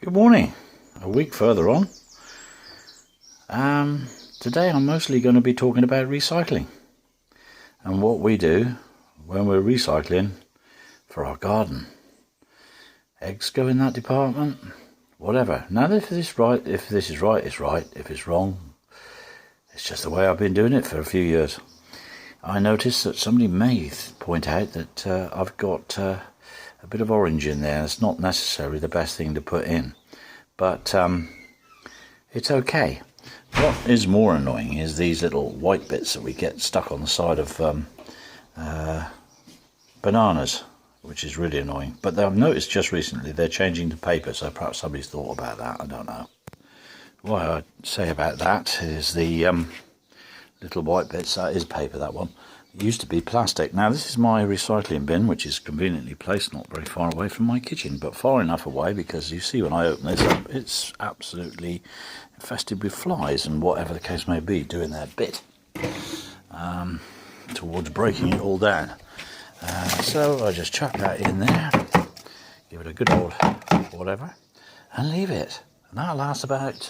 Good morning. A week further on. Today I'm mostly going to be talking about recycling and what we do when we're recycling for our garden. Eggs go in that department, whatever. Now if this is right, it's right. If it's wrong, it's just the way I've been doing it for a few years. I noticed that somebody may point out that I've got a bit of orange in there. It's not necessarily the best thing to put in, but it's okay. What is more annoying is these little white bits that we get stuck on the side of bananas, which is really annoying. But I've noticed just recently they're changing to paper, so perhaps somebody's thought about that. I don't know. What I'd say about that is the little white bits, that is paper, that one. It used to be plastic. Now this is my recycling bin, which is conveniently placed not very far away from my kitchen, but far enough away because you see when I open this up, it's absolutely infested with flies and whatever the case may be doing their bit towards breaking it all down. So I just chuck that in there, give it a good old whatever, and leave it. And that'll last about,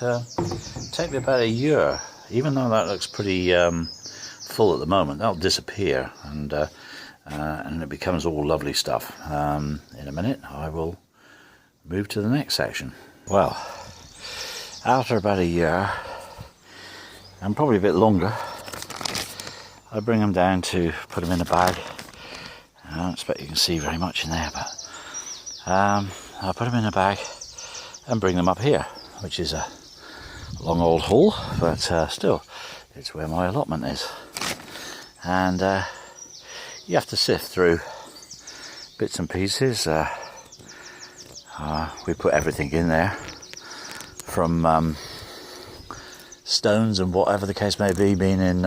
take me about a year. Even though that looks pretty full at the moment, that'll disappear and it becomes all lovely stuff. In a minute I will move to the next section. Well, after about a year, and probably a bit longer, I bring them down to put them in a bag. I don't expect you can see very much in there, but I put them in a bag and bring them up here, which is a long old haul, but still, it's where my allotment is. And you have to sift through bits and pieces. We put everything in there, from stones and whatever the case may be, being in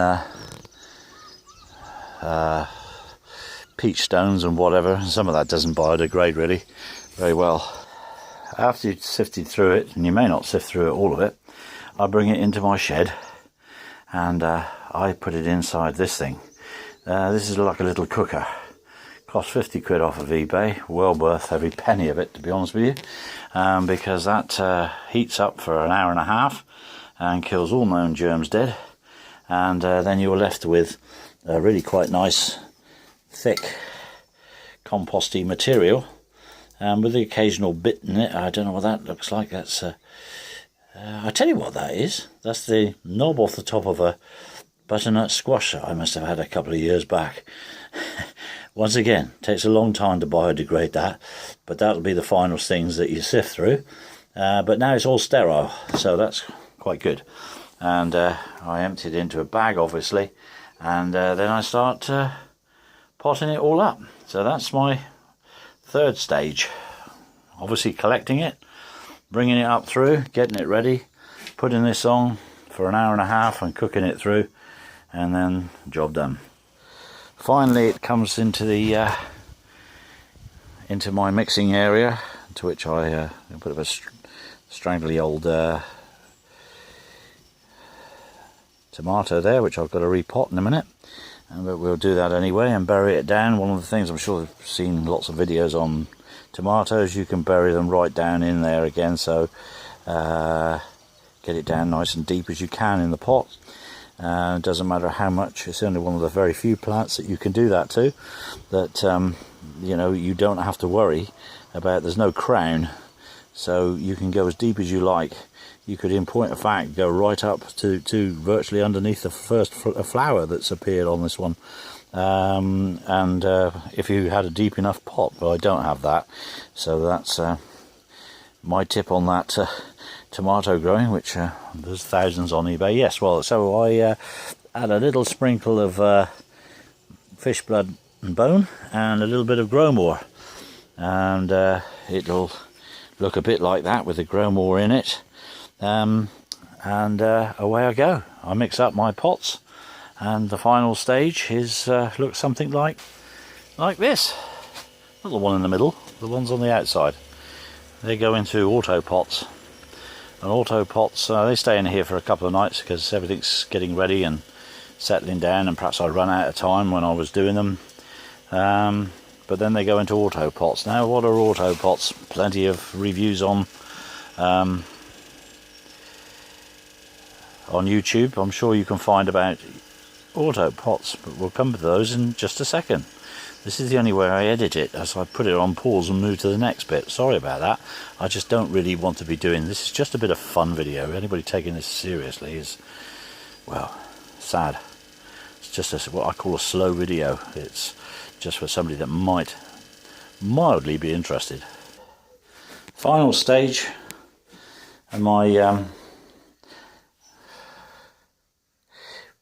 peach stones and whatever. Some of that doesn't biodegrade really very well. After you've sifted through it, and you may not sift through all of it, I bring it into my shed and I put it inside this thing. This is like a little cooker. Cost 50 quid off of eBay. Well worth every penny of it, to be honest with you, because that heats up for an hour and a half and kills all known germs dead, and then you're left with a really quite nice thick composty material, with the occasional bit in it. I don't know what that looks like. That's I tell you what that is. That's the knob off the top of a butternut squash that I must have had a couple of years back. Once again, takes a long time to biodegrade that, but that'll be the final things that you sift through. But now it's all sterile, so that's quite good. And I empty it into a bag, obviously, and then I start potting it all up. So that's my third stage. Obviously collecting it, bringing it up through, getting it ready, putting this on for an hour and a half and cooking it through, and then job done. Finally it comes into the into my mixing area, to which I put a strangly old tomato there, which I've got to repot in a minute, but we'll do that anyway and bury it down. One of the things, I'm sure you've seen lots of videos on tomatoes, you can bury them right down in there again, so get it down nice and deep as you can in the pot. It doesn't matter how much, it's only one of the very few plants that you can do that to, that you know, you don't have to worry about, there's no crown, so you can go as deep as you like. You could, in point of fact, go right up to virtually underneath the first flower that's appeared on this one. And if you had a deep enough pot, but I don't have that, so that's my tip on that tomato growing, which there's thousands on eBay. Yes, well, so I add a little sprinkle of fish blood and bone and a little bit of Growmore, and it'll look a bit like that with the Growmore in it, and away I go. I mix up my pots, and the final stage is looks something like this. Not the one in the middle, the ones on the outside. They go into auto pots, and auto pots they stay in here for a couple of nights because everything's getting ready and settling down, and perhaps I run out of time when I was doing them, but then they go into auto pots. Now, what are auto pots? Plenty of reviews on on YouTube. I'm sure you can find about auto pots, but we'll come to those in just a second. This is the only way I edit it, as I put it on pause and move to the next bit. Sorry about that. I just don't really want to be doing this. It's just a bit of fun video. Anybody taking this seriously is, well, sad. It's just what I call a slow video. It's just for somebody that might mildly be interested. Final stage, and my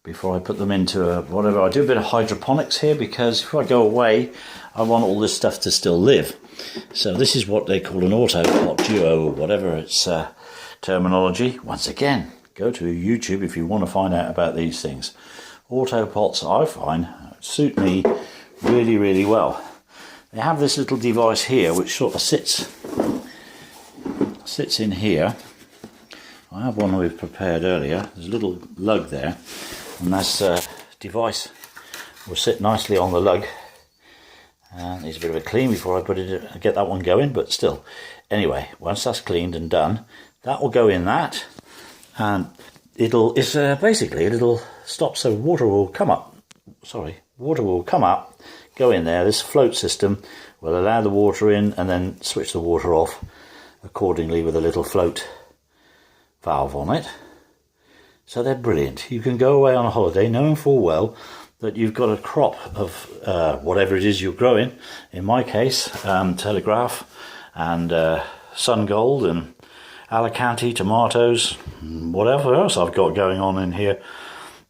before I put them into whatever, I do a bit of hydroponics here, because if I go away I want all this stuff to still live. So this is what they call an autopot duo, or whatever its terminology. Once again, go to YouTube if you want to find out about these things. Autopots, I find, suit me really, really well. They have this little device here which sort of sits in here. I have one we've prepared earlier. There's a little lug there, and this device will sit nicely on the lug. Needs a bit of a clean before I get that one going, but still. Anyway, once that's cleaned and done, that will go in that, and it'll stop, so water will come up. Water will come up, go in there. This float system will allow the water in and then switch the water off accordingly with a little float valve on it. So they're brilliant. You can go away on a holiday knowing full well that you've got a crop of whatever it is you're growing. In my case, Telegraph and Sun Gold and Alicante tomatoes, whatever else I've got going on in here.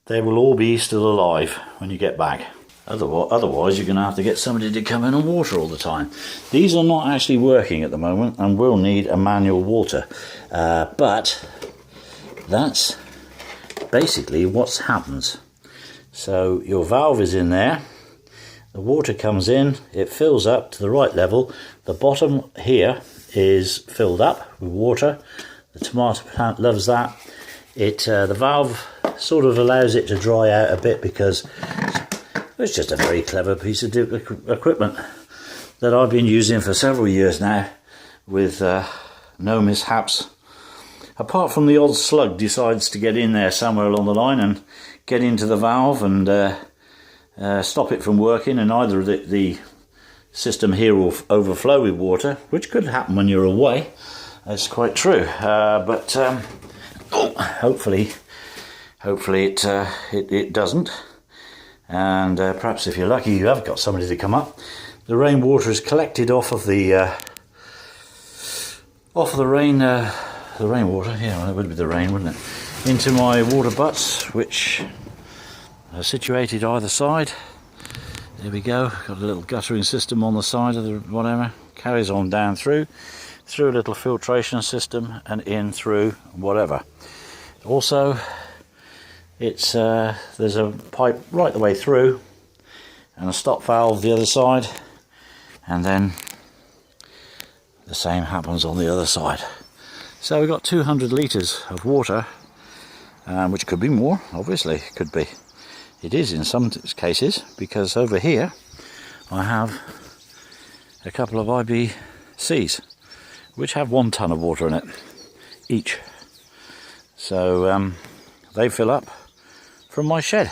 They will all be still alive when you get back. Otherwise you're going to have to get somebody to come in and water all the time. These are not actually working at the moment and will need a manual water. But that's basically what happens. So your valve is in there, the water comes in, it fills up to the right level. The bottom here is filled up with water. The tomato plant loves that. The valve sort of allows it to dry out a bit, because it's just a very clever piece of equipment that I've been using for several years now, with no mishaps. Apart from the odd slug decides to get in there somewhere along the line and get into the valve and stop it from working, and either the system here will overflow with water, which could happen when you're away. That's quite true. But hopefully it doesn't. And perhaps if you're lucky, you have got somebody to come up. The rainwater is collected off of the rainwater. Yeah, well, it would be the rain, wouldn't it? Into my water butts, which are situated either side. There we go. Got a little guttering system on the side of the whatever. Carries on down through a little filtration system and in through whatever. Also, it's there's a pipe right the way through and a stop valve the other side, and then the same happens on the other side. So we've got 200 litres of water, which could be more, obviously, could be. It is in some cases, because over here I have a couple of IBCs which have 1 tonne of water in it each. So they fill up from my shed,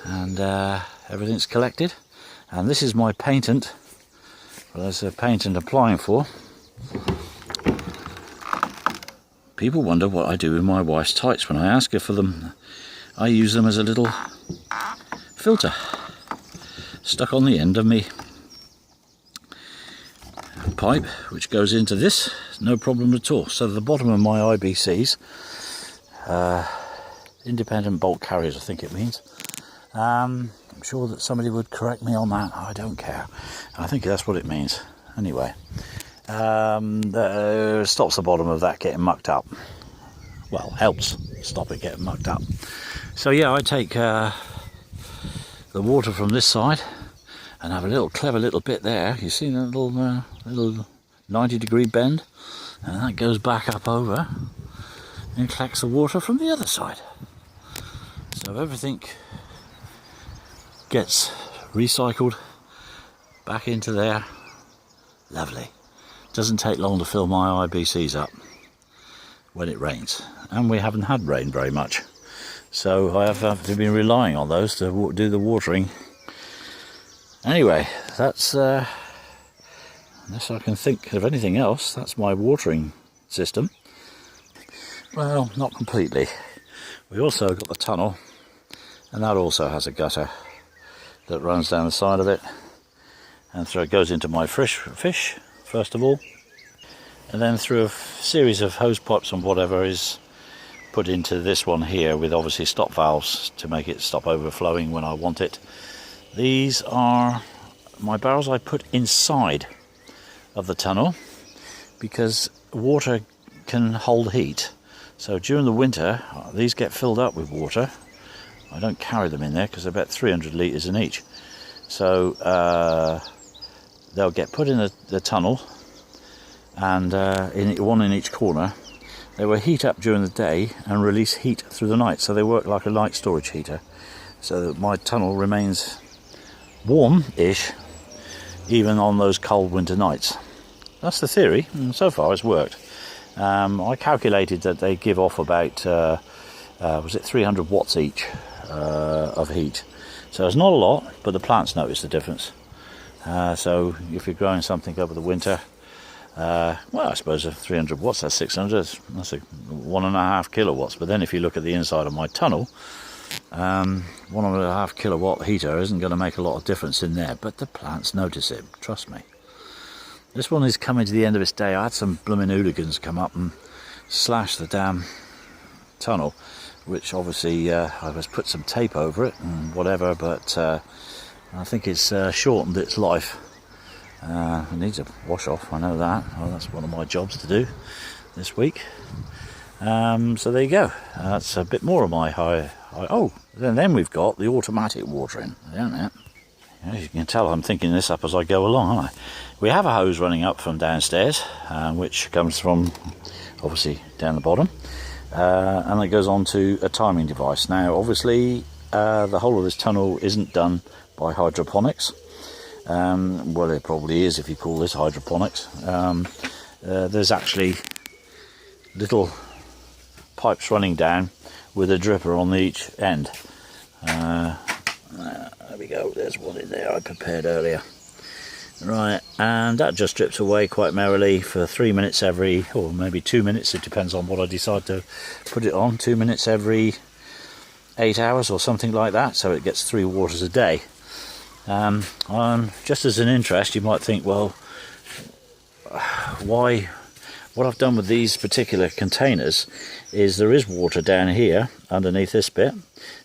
and everything's collected. And this is my patent. Well, there's a patent applying for. People wonder what I do with my wife's tights when I ask her for them. I use them as a little filter stuck on the end of me pipe, which goes into this, no problem at all. So the bottom of my IBCs, independent bolt carriers I think it means. I'm sure that somebody would correct me on that. I don't care. I think that's what it means. Anyway, stops the bottom of that getting mucked up. Well, helps stop it getting mucked up. So yeah, I take the water from this side and have a clever little bit there. You see that little 90-degree bend, and that goes back up over and collects the water from the other side. So everything gets recycled back into there. Lovely. doesn't take long to fill my IBCs up when it rains, and we haven't had rain very much, so I have to be relying on those to do the watering. Anyway, that's unless I can think of anything else, that's my watering system. Well, not completely. We also got the tunnel, and that also has a gutter that runs down the side of it, and so it goes into my fish first of all, and then through a series of hose pipes and whatever is put into this one here, with obviously stop valves to make it stop overflowing when I want it. These are my barrels I put inside of the tunnel because water can hold heat. So during the winter these get filled up with water. I don't carry them in there because they're about 300 litres in each. So they'll get put in the tunnel, and one in each corner. They will heat up during the day and release heat through the night. So they work like a light storage heater, so that my tunnel remains warm-ish even on those cold winter nights. That's the theory, and so far it's worked. I calculated that they give off about was it 300 watts each of heat, so it's not a lot, but the plants notice the difference. So if you're growing something over the winter, well, I suppose 300 watts, that's 600, that's 1.5 kilowatts. But then if you look at the inside of my tunnel, 1.5 kilowatt heater isn't going to make a lot of difference in there, but the plants notice it, trust me. This one is coming to the end of its day. I had some blooming hooligans come up and slash the damn tunnel, which obviously I was put some tape over it and whatever, but I think it's shortened its life. It needs a wash off, I know that. Well, that's one of my jobs to do this week. So there you go. That's a bit more of my high. Oh, then we've got the automatic watering. As you can tell, I'm thinking this up as I go along, aren't I? We have a hose running up from downstairs, which comes from obviously down the bottom, and it goes on to a timing device. Now, obviously, the whole of this tunnel isn't done by hydroponics. Well, it probably is if you call this hydroponics. There's actually little pipes running down with a dripper on each end. There we go, there's one in there I prepared earlier. Right, and that just drips away quite merrily for 3 minutes every, or maybe 2 minutes, it depends on what I decide to put it on, 2 minutes every 8 hours or something like that, so it gets 3 waters a day. Just as an interest, you might think, well, why? What I've done with these particular containers is there is water down here underneath this bit,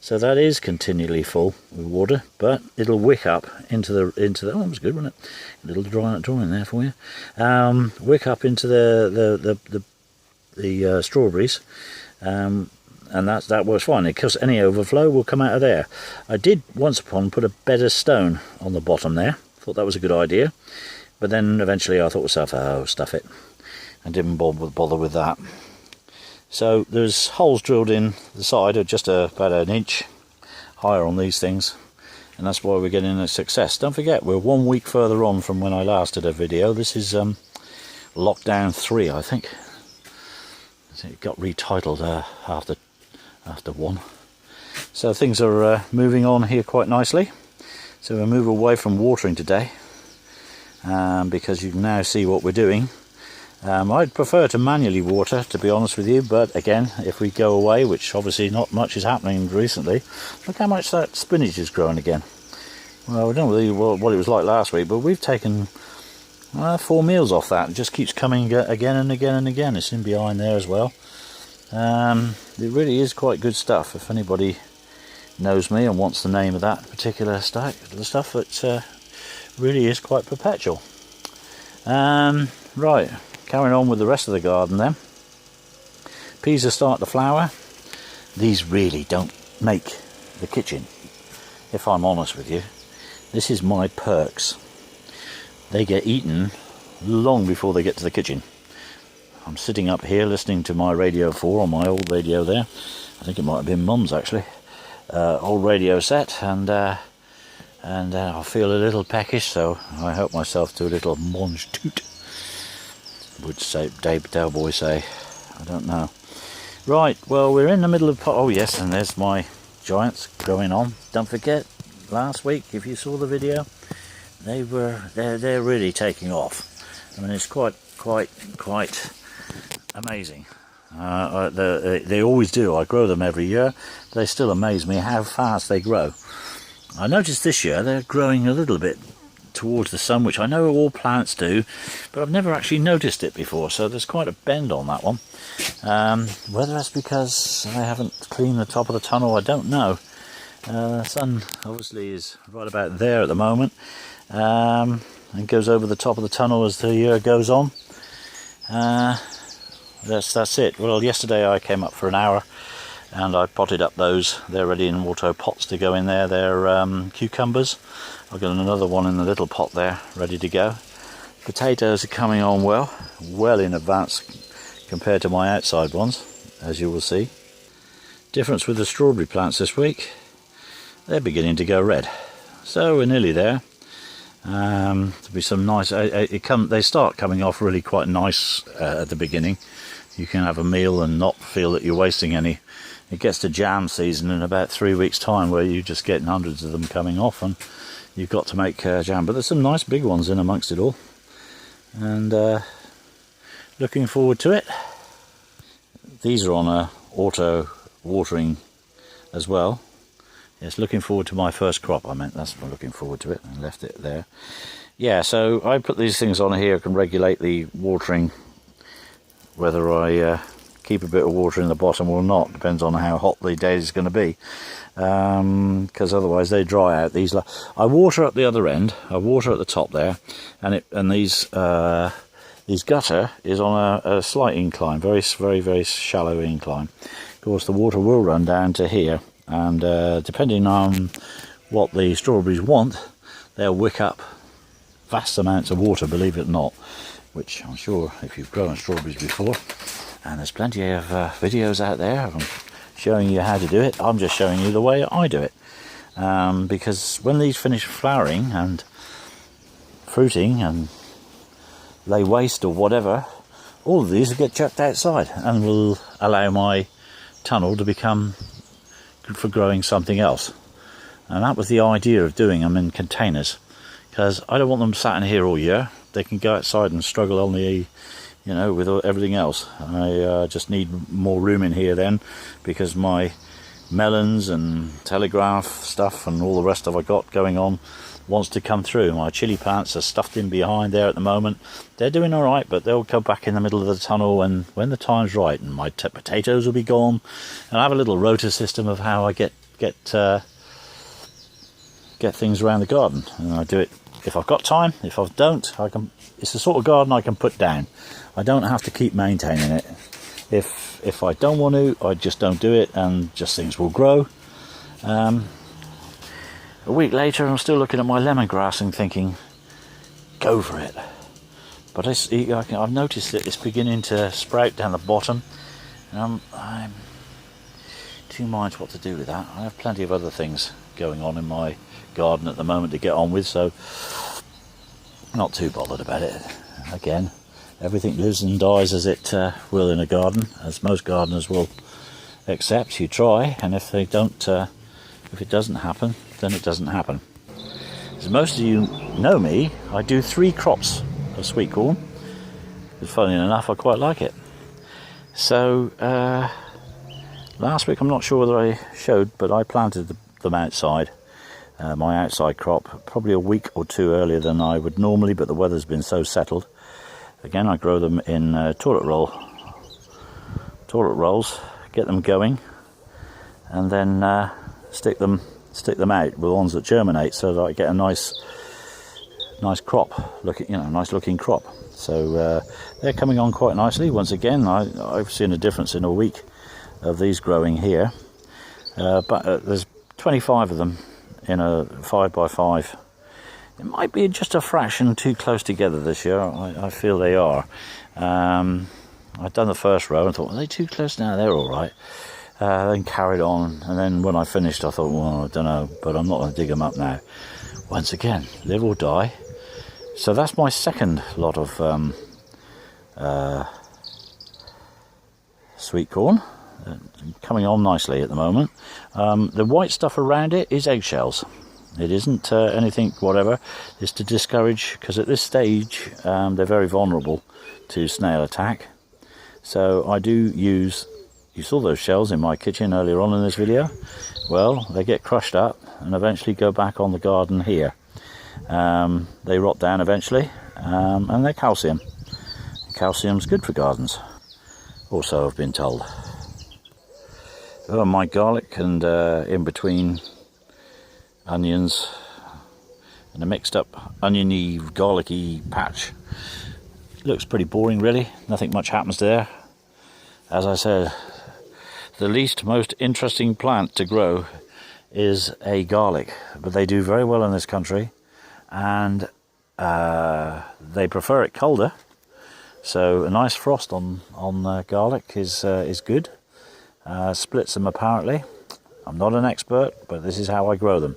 so that is continually full with water, but it'll wick up into the oh, that was good, wasn't it? A little drawing there for you. Wick up into the strawberries, and that works fine because any overflow will come out of there. I did once upon put a bed of stone on the bottom there. Thought that was a good idea, but then eventually I thought to myself, oh, stuff it. I didn't bother with that. So there's holes drilled in the side of just about an inch higher on these things, and that's why we're getting a success. Don't forget, we're 1 week further on from when I last did a video. This is lockdown 3, I think. It got retitled after 1. So things are moving on here quite nicely. So we'll move away from watering today, because you can now see what we're doing. I'd prefer to manually water, to be honest with you, but again, if we go away, which obviously not much is happening recently, look how much that spinach is growing again. Well, I don't know what it was like last week, but we've taken 4 meals off that. It just keeps coming again and again and again. It's in behind there as well. It really is quite good stuff. If anybody knows me and wants the name of that particular stuff, the stuff that really is quite perpetual. Right. Carrying on with the rest of the garden then. Peas are starting to flower. These really don't make the kitchen, if I'm honest with you. This is my perks. They get eaten long before they get to the kitchen. I'm sitting up here listening to my Radio 4 on my old radio there. I think it might have been Mum's actually. Old radio set, and I feel a little peckish, so I help myself to a little mange tout. would say, Dale Boy say. I don't know. Right, well, we're in the middle of... Oh, yes, and there's my giants growing on. Don't forget, last week, if you saw the video, they're really taking off. I mean, it's quite amazing. They always do. I grow them every year. They still amaze me how fast they grow. I noticed this year they're growing a little bit towards the sun, which I know all plants do, but I've never actually noticed it before, so there's quite a bend on that one. Whether that's because I haven't cleaned the top of the tunnel, I don't know. The sun obviously is right about there at the moment, and goes over the top of the tunnel as the year goes on. That's it. Well, yesterday I came up for an hour and I potted up those. They're ready in auto pots to go in there. They're cucumbers. I've got another one in the little pot there ready to go. Potatoes are coming on well in advance compared to my outside ones, as you will see. Difference with the strawberry plants this week, they're beginning to go red. So we're nearly there. To be some nice, they start coming off really quite nice at the beginning. You can have a meal and not feel that you're wasting any. It gets to jam season in about 3 weeks time, where you just get hundreds of them coming off and you've got to make jam. But there's some nice big ones in amongst it all, and looking forward to it. These are on auto watering as well. Yes, looking forward to my first crop. That's what I'm looking forward to it, and left it there. Yeah, so I put these things on here, can regulate the watering, whether I keep a bit of water in the bottom or not. Depends on how hot the day is going to be, because otherwise they dry out. I water up the other end, I water at the top there, and these gutter is on a slight incline, very shallow incline. Of course, the water will run down to here, and depending on what the strawberries want, they'll wick up vast amounts of water, believe it or not, which I'm sure if you've grown strawberries before, and there's plenty of videos out there of them showing you how to do it. I'm just showing you the way I do it, because when these finish flowering and fruiting and lay waste or whatever, all of these will get chucked outside and will allow my tunnel to become good for growing something else. And that was the idea of doing them in containers, because I don't want them sat in here all year. They can go outside and struggle on the, with everything else. I just need more room in here then, because my melons and telegraph stuff and all the rest of I got going on wants to come through. My chili plants are stuffed in behind there at the moment. They're doing all right, but they'll go back in the middle of the tunnel and when the time's right, and my potatoes will be gone. And I have a little rotor system of how I get things around the garden, and I do it if I've got time. If I don't, it's the sort of garden I can put down. I don't have to keep maintaining it. If I don't want to, I just don't do it, and just things will grow. A week later, I'm still looking at my lemongrass and thinking, go for it. But I've noticed that it's beginning to sprout down the bottom, and I'm two minds what to do with that. I have plenty of other things going on in my garden at the moment to get on with, so not too bothered about it. Again, everything lives and dies as it will in a garden, as most gardeners will accept. You try, and if it doesn't happen, then it doesn't happen. As most of you know me, I do 3 crops of sweet corn. Funny enough, I quite like it. So last week, I'm not sure whether I showed, but I planted them outside. My outside crop, probably a week or 2 earlier than I would normally, but the weather's been so settled. Again, I grow them in toilet rolls, get them going, and then stick them out with ones that germinate, so that I get a nice crop, nice looking crop. So they're coming on quite nicely. Once again, I've seen a difference in a week of these growing here, but there's 25 of them in a 5x5. It might be just a fraction too close together this year. I feel they are. I'd done the first row and thought, are they too close now? They're all right. Then carried on, and then when I finished, I thought, well, I don't know, but I'm not going to dig them up now. Once again, live or die. So that's my second lot of sweet corn. Coming on nicely at the moment. The white stuff around it is eggshells. It isn't anything whatever. It's to discourage, because at this stage they're very vulnerable to snail attack. So I do use, you saw those shells in my kitchen earlier on in this video. Well, they get crushed up and eventually go back on the garden here. They rot down eventually, and they're calcium. Calcium's good for gardens, also I've been told. Oh, my garlic and in between onions and a mixed up oniony garlicky patch. Looks pretty boring really, nothing much happens there. As I said, the least most interesting plant to grow is a garlic, but they do very well in this country, and they prefer it colder, so a nice frost on garlic is good. Splits them apparently. I'm not an expert, but this is how I grow them.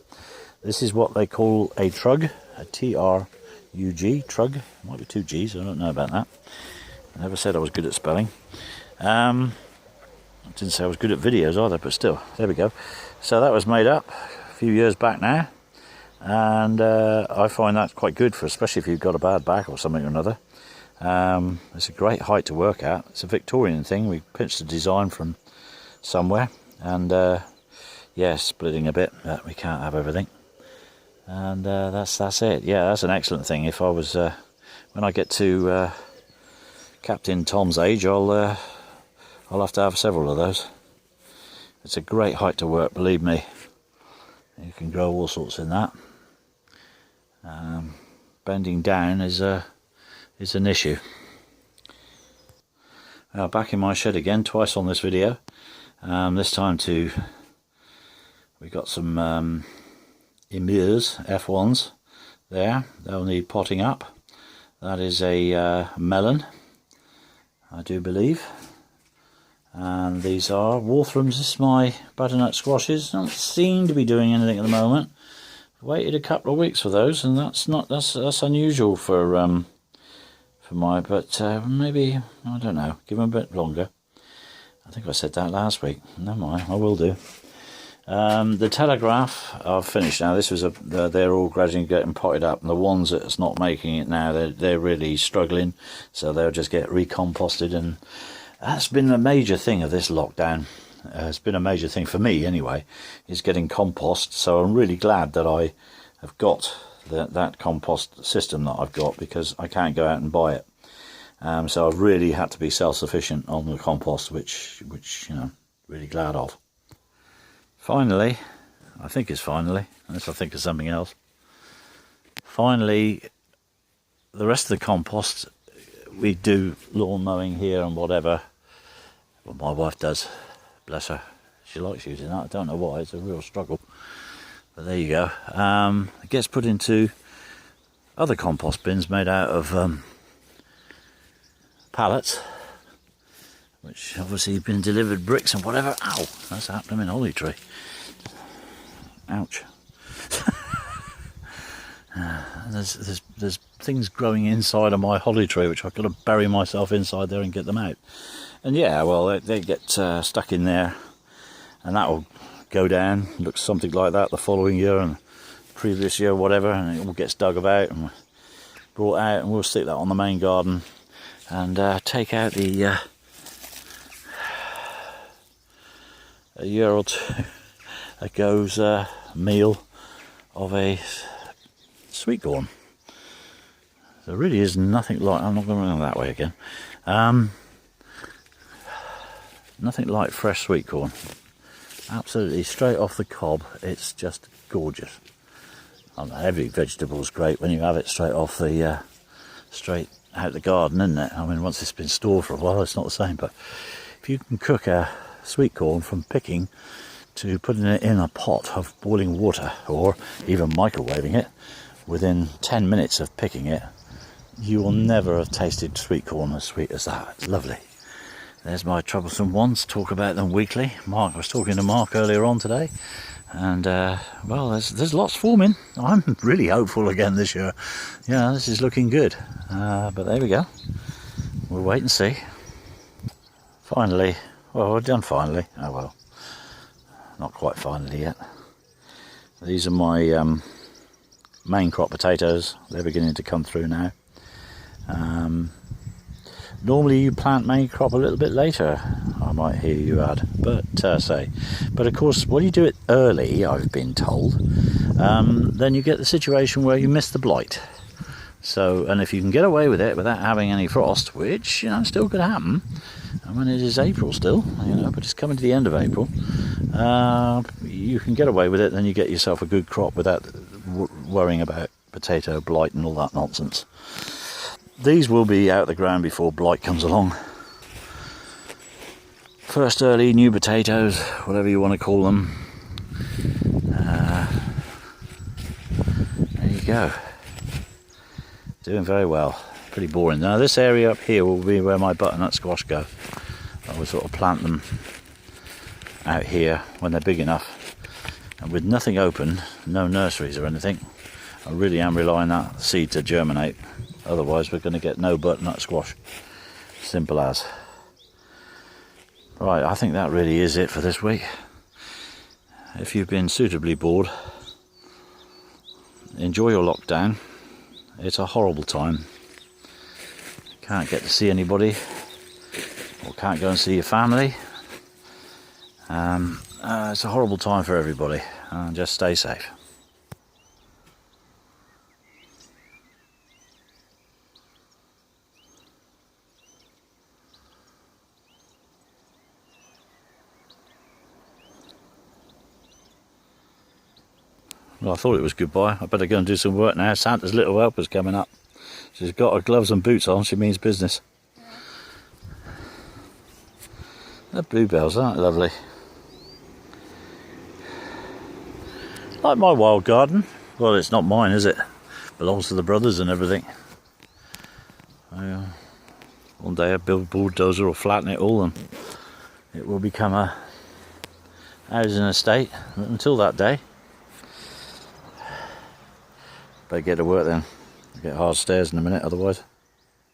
This is what they call a trug, a T-R-U-G, trug. Might be two G's, I don't know about that. I never said I was good at spelling. I didn't say I was good at videos either, but still, there we go. So that was made up a few years back now, and I find that quite good for, especially if you've got a bad back or something or another. It's a great height to work at. It's a Victorian thing. We pinched the design from somewhere, and yeah, splitting a bit, but we can't have everything. And that's it. Yeah, that's an excellent thing. If I was when I get to Captain Tom's age, I'll have to have several of those. It's a great height to work, believe me. You can grow all sorts in that. Bending down is an issue. Back in my shed again, twice on this video. This time we got some Emirs F1s there. They'll need potting up. That is a melon, I do believe. And these are Walthrams. This is my butternut squashes. Don't seem to be doing anything at the moment. Waited a couple of weeks for those, and that's unusual for my. But maybe, I don't know. Give them a bit longer. I think I said that last week. Never mind, I will do. The Telegraph I've finished now. This was they're all gradually getting potted up, and the ones that's not making it now, they're really struggling. So they'll just get recomposted, and that's been a major thing of this lockdown. It's been a major thing for me anyway, is getting compost. So I'm really glad that I have got that compost system that I've got, because I can't go out and buy it. So I've really had to be self-sufficient on the compost, which you know, really glad of. Finally, I think it's finally, unless I think of something else. Finally, the rest of the compost, we do lawn mowing here and whatever. Well, my wife does, bless her. She likes using that. I don't know why, it's a real struggle. But there you go. It gets put into other compost bins made out of pallets, which obviously have been delivered bricks and whatever. Ow, that's a happening holly tree. Ouch. There's things growing inside of my holly tree, which I've got to bury myself inside there and get them out. And yeah, well, they get stuck in there, and that will go down, looks something like that the following year and previous year, whatever, and it all gets dug about and brought out, and we'll stick that on the main garden and take out the a year or two ago's meal of a sweet corn. There really is nothing like, I'm not going to run that way again, nothing like fresh sweet corn. Absolutely straight off the cob, it's just gorgeous. Every vegetable's great when you have it straight off the straight out the garden, isn't it? I mean, once it's been stored for a while, it's not the same. But if you can cook a sweet corn from picking to putting it in a pot of boiling water, or even microwaving it, within 10 minutes of picking it, you will never have tasted sweet corn as sweet as that. It's lovely. There's my troublesome ones. Talk about them weekly. I was talking to Mark earlier on today, and well, there's lots forming. I'm really hopeful again this year. Yeah, this is looking good. But there we go. we'll wait and see. Finally, well, we're done finally. Oh well, not quite finally yet. These are my main crop potatoes. They're beginning to come through now. Normally you plant main crop a little bit later, I might hear you add, but of course when you do it early, I've been told, then you get the situation where you miss the blight. So, and if you can get away with it without having any frost, which, you know, still could happen, I mean, it is April still, you know, but it's coming to the end of April, you can get away with it, then you get yourself a good crop without worrying about potato blight and all that nonsense. These will be out of the ground before blight comes along. First early new potatoes, whatever you want to call them. There you go. Doing very well. Pretty boring. Now this area up here will be where my butternut squash go. I will sort of plant them out here when they're big enough. And with nothing open, no nurseries or anything, I really am relying on that seed to germinate. Otherwise we're going to get no butternut squash. Simple as. Right, I think that really is it for this week. If you've been suitably bored, enjoy your lockdown. It's a horrible time. Can't get to see anybody, or can't go and see your family. It's a horrible time for everybody. Just stay safe. Well, I thought it was goodbye. I better go and do some work now. Santa's little helper's coming up. She's got her gloves and boots on. She means business. Yeah. The bluebells aren't lovely. Like my wild garden. Well, it's not mine, is it? Belongs to the brothers and everything. One day a bulldozer will flatten it all and it will become a housing estate. Until that day, better get to work then. Get hard stairs in a minute otherwise.